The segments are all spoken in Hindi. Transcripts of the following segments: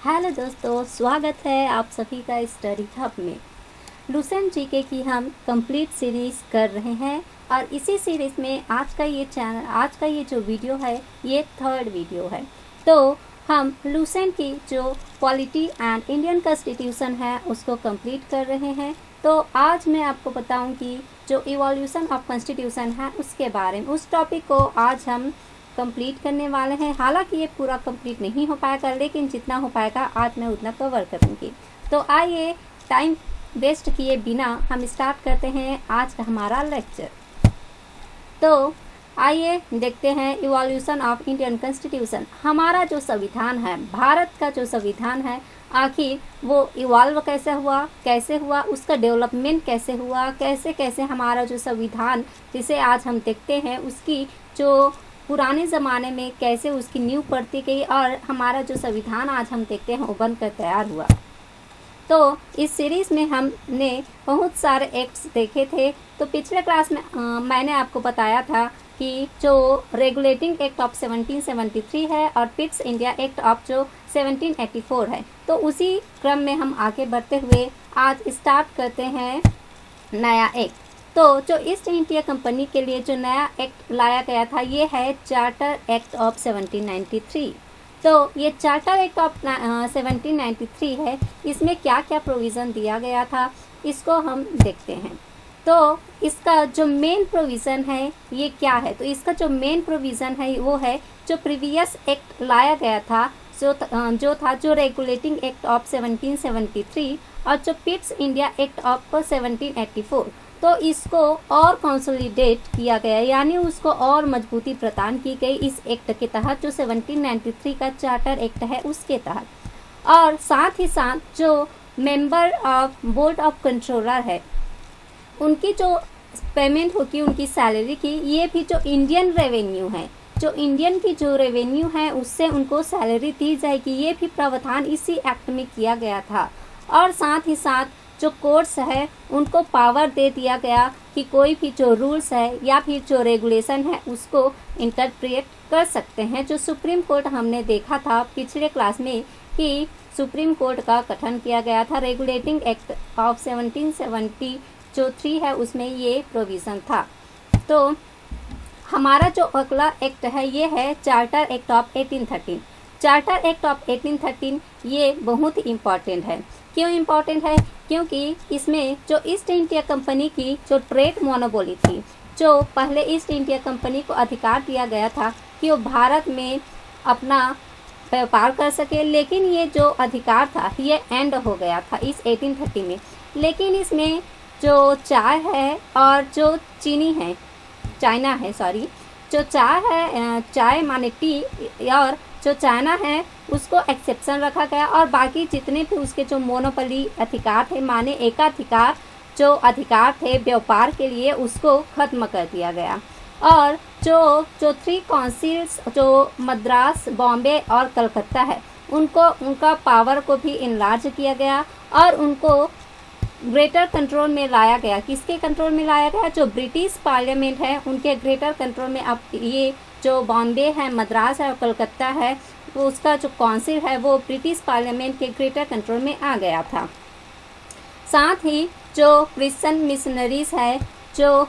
हेलो दोस्तों, स्वागत है आप सभी का स्टडी हब में। लुसेंट जीके की हम कंप्लीट सीरीज़ कर रहे हैं और इसी सीरीज़ में आज का ये जो वीडियो है ये थर्ड वीडियो है। तो हम लुसेंट की जो पॉलिटी एंड इंडियन कॉन्स्टिट्यूशन है उसको कंप्लीट कर रहे हैं। तो आज मैं आपको बताऊंगी जो इवोल्यूशन ऑफ कॉन्स्टिट्यूशन है उसके बारे में, उस टॉपिक को आज हम कंप्लीट करने वाले हैं। हालांकि ये पूरा कंप्लीट नहीं हो पाएगा, लेकिन जितना हो पाएगा आज मैं उतना कवर करूँगी। तो आइए टाइम वेस्ट किए बिना हम स्टार्ट करते हैं आज का हमारा लेक्चर। तो आइए देखते हैं इवोल्यूशन ऑफ इंडियन कॉन्स्टिट्यूशन। हमारा जो संविधान है, भारत का जो संविधान है, आखिर वो इवॉल्व कैसे हुआ, उसका डेवलपमेंट कैसे हुआ, कैसे कैसे हमारा जो संविधान जिसे आज हम देखते हैं उसकी जो पुराने ज़माने में कैसे उसकी नींव पड़ती गई और हमारा जो संविधान आज हम देखते हैं वो बनकर तैयार हुआ। तो इस सीरीज़ में हमने बहुत सारे एक्ट्स देखे थे। तो पिछले क्लास में मैंने आपको बताया था कि जो रेगुलेटिंग एक्ट ऑफ 1773 है और पिट्स इंडिया एक्ट ऑफ जो 1784 है। तो उसी क्रम में हम आगे बढ़ते हुए आज स्टार्ट करते हैं नया एक्ट। तो जो ईस्ट इंडिया कंपनी के लिए जो नया एक्ट लाया गया था ये है चार्टर एक्ट ऑफ 1793। तो ये चार्टर एक्ट ऑफ 1793 है। इसमें क्या क्या प्रोविज़न दिया गया था इसको हम देखते हैं। तो इसका जो मेन प्रोविज़न है ये क्या है, तो इसका जो मेन प्रोविज़न है वो है जो प्रीवियस एक्ट लाया गया था जो रेगुलेटिंग एक्ट ऑफ 1773 और जो पिट्स इंडिया एक्ट ऑफ 1784। तो इसको और कंसोलिडेट किया गया, यानी उसको और मजबूती प्रदान की गई इस एक्ट के तहत जो 1793 का चार्टर एक्ट है उसके तहत। और साथ ही साथ जो member of board of controller है उनकी जो पेमेंट होगी, उनकी सैलरी की, ये भी जो इंडियन रेवेन्यू है, जो इंडियन की जो रेवेन्यू है उससे उनको सैलरी दी जाएगी। ये भी प्रावधान इसी एक्ट में किया गया था। और साथ ही साथ जो कोर्ट्स है उनको पावर दे दिया गया कि कोई भी जो रूल्स है या फिर जो रेगुलेशन है उसको इंटरप्रेट कर सकते हैं। जो सुप्रीम कोर्ट हमने देखा था पिछले क्लास में कि सुप्रीम कोर्ट का गठन किया गया था। रेगुलेटिंग एक्ट ऑफ 1770 जो 3 है उसमें ये प्रोविज़न था। तो हमारा जो अगला एक्ट है ये है charter act of 1813। Charter act of 1813 ये बहुत ही इम्पॉर्टेंट है। क्यों इम्पॉर्टेंट है? क्योंकि इसमें जो ईस्ट इंडिया कंपनी की जो ट्रेड मोनोपोली थी, जो पहले ईस्ट इंडिया कंपनी को अधिकार दिया गया था कि वो भारत में अपना व्यापार कर सके, लेकिन ये जो अधिकार था ये एंड हो गया था इस 1830 में। लेकिन इसमें जो चाय है और जो चीनी है, चाइना है, सॉरी, जो चाय है, चाय माने टी, और जो चाइना है उसको एक्सेप्शन रखा गया और बाकी जितने भी उसके जो मोनोपोली अधिकार थे, माने एकाधिकार जो अधिकार थे व्यापार के लिए, उसको खत्म कर दिया गया। और जो 3 काउंसिल्स जो मद्रास, बॉम्बे और कलकत्ता है उनका पावर को भी इनलार्ज किया गया और उनको ग्रेटर कंट्रोल में लाया गया। किसके कंट्रोल में लाया गया? जो ब्रिटिश पार्लियामेंट है उनके ग्रेटर कंट्रोल में। अब ये जो बॉम्बे है, मद्रास है और कलकत्ता है, वो उसका जो काउंसिल है वो ब्रिटिश पार्लियामेंट के ग्रेटर कंट्रोल में आ गया था। साथ ही जो क्रिश्चियन मिशनरीज है जो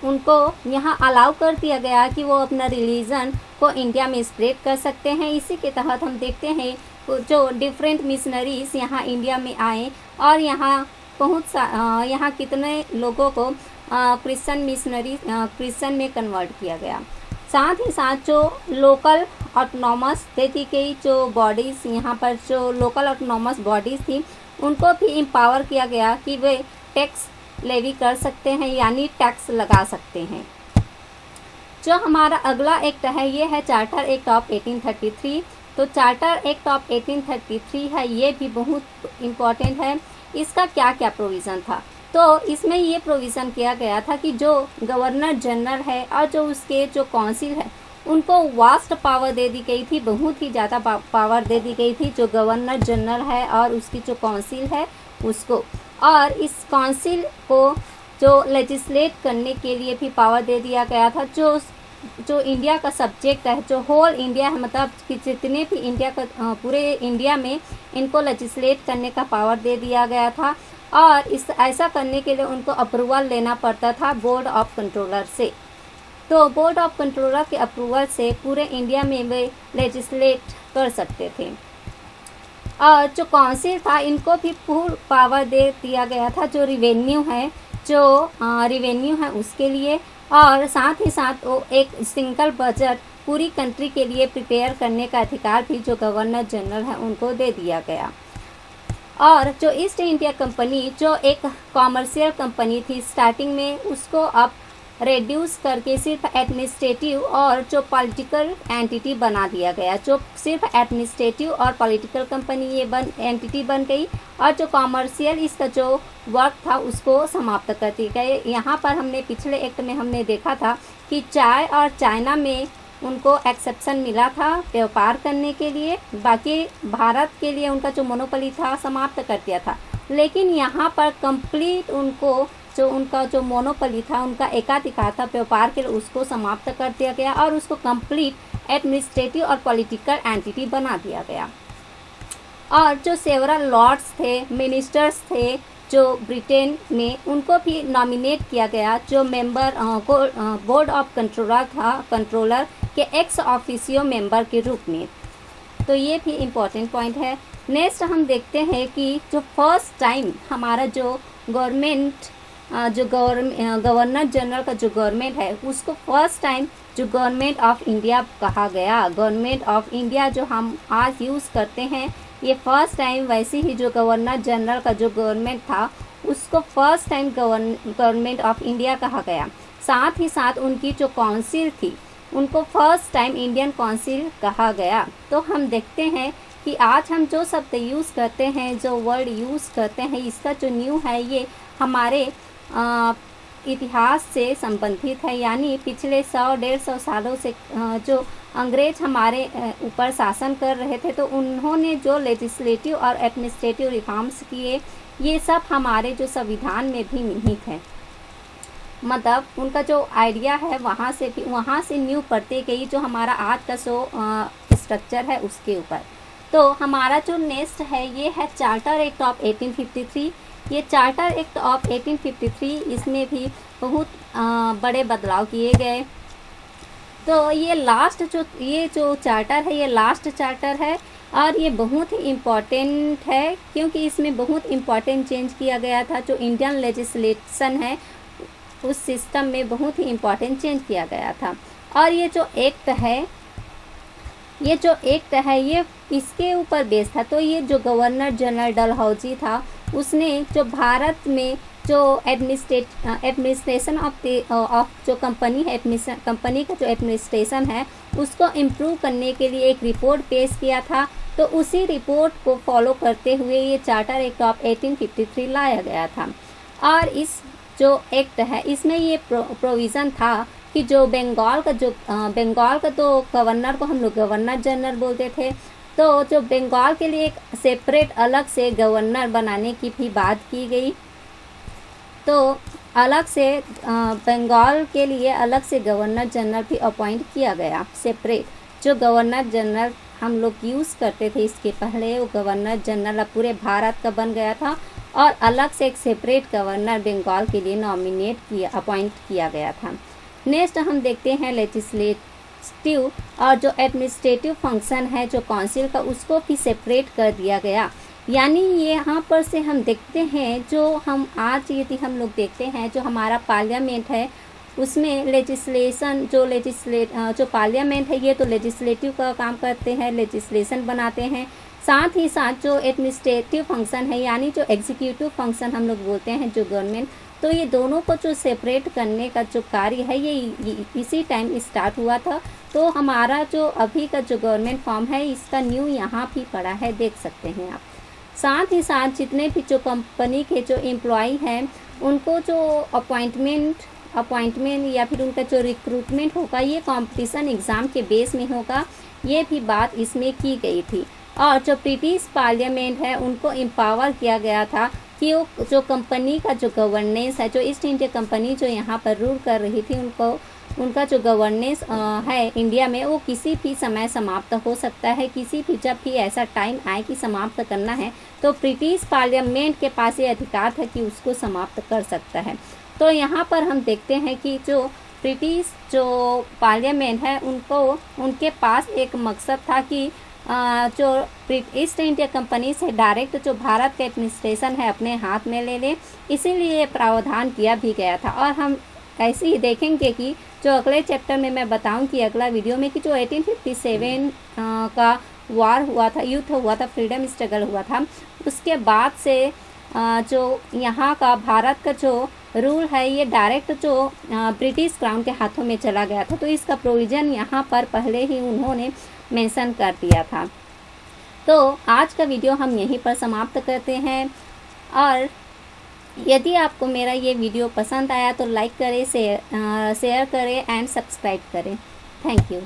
उनको यहाँ अलाउ कर दिया गया कि वो अपना रिलीजन को इंडिया में स्प्रेड कर सकते हैं। इसी के तहत हम देखते हैं जो डिफरेंट मिशनरीज यहाँ इंडिया में आए और यहाँ यहाँ कितने लोगों को क्रिश्चियन में कन्वर्ट किया गया। साथ ही साथ जो लोकल ऑटोनॉमस दे दी गई जो बॉडीज़, यहाँ पर जो लोकल ऑटोनॉमस बॉडीज़ थी उनको भी एम्पावर किया गया कि वे टैक्स लेवी कर सकते हैं, यानी टैक्स लगा सकते हैं। जो हमारा अगला एक्ट है ये है चार्टर एक्ट ऑफ 1833। तो चार्टर एक्ट ऑफ 1833 है, ये भी बहुत इम्पॉर्टेंट है। इसका क्या क्या प्रोविज़न था? तो इसमें ये प्रोविज़न किया गया था कि जो गवर्नर जनरल है और जो उसके जो काउंसिल है उनको वास्ट पावर दे दी गई थी, बहुत ही ज़्यादा पावर दे दी गई थी जो गवर्नर जनरल है और उसकी जो काउंसिल है उसको। और इस काउंसिल को जो लेजिस्लेट करने के लिए भी पावर दे दिया गया था। जो जो इंडिया का सब्जेक्ट है, जो होल इंडिया है, मतलब कि जितने भी इंडिया का पूरे इंडिया में इनको लेजिस्लेट करने का पावर दे दिया गया था। और इस ऐसा करने के लिए उनको अप्रूवल लेना पड़ता था बोर्ड ऑफ कंट्रोलर से। तो बोर्ड ऑफ कंट्रोलर के अप्रूवल से पूरे इंडिया में वे लेजिस्लेट कर सकते थे। और जो काउंसिल था, इनको भी पूर्ण पावर दे दिया गया था जो रिवेन्यू है उसके लिए, और साथ ही साथ वो एक सिंगल बजट पूरी कंट्री के लिए प्रिपेयर करने का अधिकार भी जो गवर्नर जनरल है उनको दे दिया गया। और जो ईस्ट इंडिया कंपनी, जो एक कॉमर्शियल कंपनी थी स्टार्टिंग में, उसको अब रेड्यूस करके सिर्फ एडमिनिस्ट्रेटिव और जो पॉलिटिकल एंटिटी बना दिया गया। जो सिर्फ एडमिनिस्ट्रेटिव और पॉलिटिकल कंपनी ये एंटिटी बन गई, और जो कॉमर्शियल इसका जो वर्क था उसको समाप्त कर दिया गया। यहाँ पर हमने पिछले एक्ट में हमने देखा था कि चाय और चाइना में उनको एक्सेप्शन मिला था व्यापार करने के लिए, बाकी भारत के लिए उनका जो मोनोपोली था समाप्त कर दिया था। लेकिन यहाँ पर कंप्लीट उनका जो मोनोपोली था, उनका एकाधिकार था व्यापार के लिए, उसको समाप्त कर दिया गया और उसको कंप्लीट एडमिनिस्ट्रेटिव और पॉलिटिकल एंटिटी बना दिया गया। और जो सेवरल लॉर्ड्स थे, मिनिस्टर्स थे जो ब्रिटेन में, उनको भी नॉमिनेट किया गया जो मेंबर बोर्ड ऑफ कंट्रोलर के एक्स ऑफिशियो मेंबर के रूप में। तो ये भी इम्पोर्टेंट पॉइंट है। नेक्स्ट हम देखते हैं कि जो फर्स्ट टाइम हमारा जो गवर्नर जनरल का जो गवर्नमेंट है उसको फर्स्ट टाइम जो गवर्नमेंट ऑफ इंडिया कहा गया। गवर्नमेंट ऑफ इंडिया जो हम आज यूज़ करते हैं, ये फर्स्ट टाइम वैसे ही जो गवर्नर जनरल का जो गवर्नमेंट था उसको first time government of India कहा गया। साथ ही साथ उनकी जो काउंसिल थी उनको फर्स्ट टाइम इंडियन काउंसिल कहा गया। तो हम देखते हैं कि आज हम जो शब्द यूज़ करते हैं, जो वर्ड यूज़ करते हैं, इसका जो न्यू है ये हमारे इतिहास से संबंधित है। यानी पिछले 100-150 सालों से जो अंग्रेज हमारे ऊपर शासन कर रहे थे, तो उन्होंने जो लेजिस्लेटिव और एडमिनिस्ट्रेटिव रिफॉर्म्स किए, ये सब हमारे जो संविधान में भी निहित है। मतलब उनका जो आइडिया है वहाँ से न्यू पढ़ते गई जो हमारा आज का स्ट्रक्चर है उसके ऊपर। तो हमारा जो नेक्स्ट है ये है चार्टर एक्ट ऑफ 1853। ये चार्टर एक्ट ऑफ 1853, इसमें भी बहुत बड़े बदलाव किए गए। तो ये जो चार्टर है ये लास्ट चार्टर है और ये बहुत ही इम्पॉर्टेंट है क्योंकि इसमें बहुत इम्पॉर्टेंट चेंज किया गया था। जो इंडियन लेजिस्लेशन है उस सिस्टम में बहुत ही इम्पॉर्टेंट चेंज किया गया था। और ये जो एक्ट है ये इसके ऊपर बेस था। तो ये जो गवर्नर जनरल डलहौजी था उसने जो भारत में जो एडमिनिस्ट्रेशन ऑफ जो कंपनी है, कंपनी का जो एडमिनिस्ट्रेशन है उसको इम्प्रूव करने के लिए एक रिपोर्ट पेश किया था। तो उसी रिपोर्ट को फॉलो करते हुए ये चार्टर एक्ट ऑफ 1853 लाया गया था। और इस जो एक्ट है इसमें ये प्रोविज़न था कि जो बंगाल का तो गवर्नर को हम लोग गवर्नर जनरल बोलते थे, तो जो बंगाल के लिए एक सेपरेट अलग से गवर्नर बनाने की भी बात की गई। तो अलग से बंगाल के लिए अलग से गवर्नर जनरल भी अपॉइंट किया गया। सेपरेट जो गवर्नर जनरल हम लोग यूज़ करते थे इसके पहले, वो गवर्नर जनरल अब पूरे भारत का बन गया था और अलग से एक सेपरेट गवर्नर बंगाल के लिए अपॉइंट किया गया था। नेक्स्ट हम देखते हैं लेजिस्लेटिव और जो एडमिनिस्ट्रेटिव फंक्शन है जो काउंसिल का, उसको भी सेपरेट कर दिया गया। यानी ये यहाँ पर से हम देखते हैं जो हम आज यदि हम लोग देखते हैं जो हमारा पार्लियामेंट है उसमें लेजिस्लेशन जो पार्लियामेंट है ये तो लेजिस्लेटिव का काम करते हैं, लेजिस्लेशन बनाते हैं। साथ ही साथ जो एडमिनिस्ट्रेटिव फंक्शन है यानी जो एग्जीक्यूटिव फंक्शन हम लोग बोलते हैं जो गवर्नमेंट, तो ये दोनों को जो सेपरेट करने का जो कार्य है ये इसी टाइम स्टार्ट हुआ था। तो हमारा जो अभी का जो गवर्नमेंट फॉर्म है इसका न्यू यहाँ भी पड़ा है, देख सकते हैं आप। साथ ही साथ जितने भी जो कंपनी के जो एम्प्लॉय हैं उनको जो अपॉइंटमेंट या फिर उनका जो रिक्रूटमेंट होगा ये कंपटीशन एग्ज़ाम के बेस में होगा, ये भी बात इसमें की गई थी। और जो ब्रिटिश पार्लियामेंट है उनको एम्पावर किया गया था कि वो जो कंपनी का जो गवर्नेंस है, जो ईस्ट इंडिया कंपनी जो यहाँ पर रूल कर रही थी, उनको उनका जो गवर्नेंस है इंडिया में वो किसी भी समय समाप्त हो सकता है। किसी भी जब भी ऐसा टाइम आए कि समाप्त करना है तो ब्रिटिश पार्लियामेंट के पास ये अधिकार था कि उसको समाप्त कर सकता है। तो यहाँ पर हम देखते हैं कि जो ब्रिटिश जो पार्लियामेंट है उनके पास एक मकसद था कि जो ईस्ट इंडिया कंपनी से डायरेक्ट जो भारत का एडमिनिस्ट्रेशन है अपने हाथ में ले ले, इसीलिए प्रावधान किया भी गया था। और हम ऐसे ही देखेंगे कि जो अगले चैप्टर में मैं बताऊंगी अगला वीडियो में कि जो 1857 का वार हुआ था, युद्ध हुआ था, फ्रीडम स्ट्रगल हुआ था, उसके बाद से जो यहाँ का भारत का जो रूल है ये डायरेक्ट जो ब्रिटिश क्राउन के हाथों में चला गया था। तो इसका प्रोविज़न यहाँ पर पहले ही उन्होंने मेंशन कर दिया था। तो आज का वीडियो हम यहीं पर समाप्त करते हैं। और यदि आपको मेरा ये वीडियो पसंद आया तो लाइक करें, शेयर करें एंड सब्सक्राइब करें। Thank you.